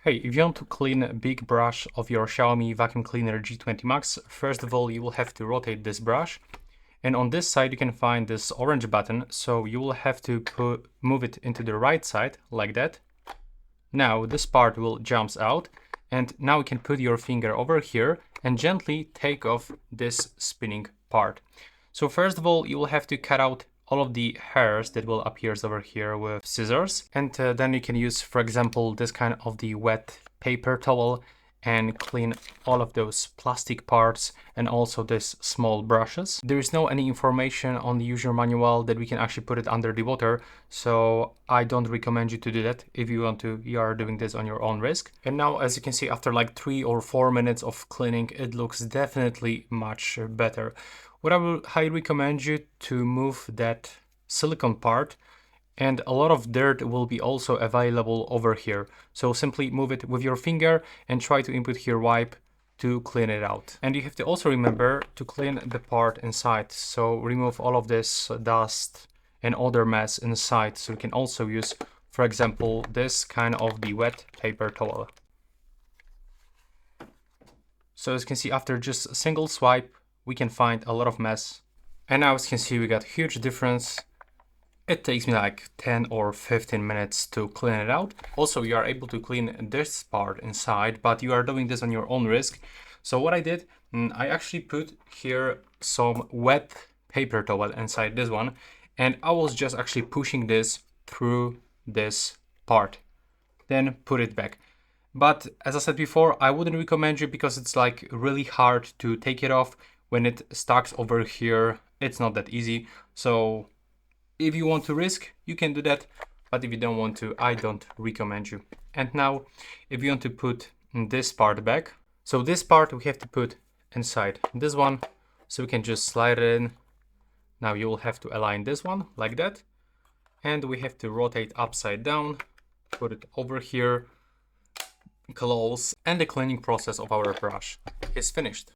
Hey, if you want to clean a big brush of your Xiaomi Vacuum Cleaner G20 Max, first of all, you will have to rotate this brush. And on this side, you can find this orange button. So you will have to move it into the right side like that. Now this part will jump out. And now you can put your finger over here and gently take off this spinning part. So first of all, you will have to cut out all of the hairs that will appear over here with scissors. And then you can use, for example, this kind of the wet paper towel and clean all of those plastic parts and also these small brushes. There is no any information on the user manual that we can actually put it under the water, so I don't recommend you to do that. If you want to, you are doing this on your own risk. And now, as you can see, after like 3 or 4 minutes of cleaning, it looks definitely much better. What I will highly recommend you to move that silicone part, and a lot of dirt will be also available over here. So simply move it with your finger and try to input here wipe to clean it out. And you have to also remember to clean the part inside. So remove all of this dust and other mess inside. So you can also use, for example, this kind of the wet paper towel. So as you can see, after just a single swipe, we can find a lot of mess. And now as you can see, we got huge difference. It takes me like 10 or 15 minutes to clean it out. Also, you are able to clean this part inside, but you are doing this on your own risk. So what I did, I actually put here some wet paper towel inside this one, and I was just actually pushing this through this part, then put it back. But as I said before, I wouldn't recommend you because it's like really hard to take it off. When it stucks over here, it's not that easy. So if you want to risk, you can do that, but if you don't want to, I don't recommend you. And now, if you want to put this part back, so this part we have to put inside this one, so we can just slide it in. Now you will have to align this one like that, and we have to rotate upside down, put it over here, close, and the cleaning process of our brush is finished.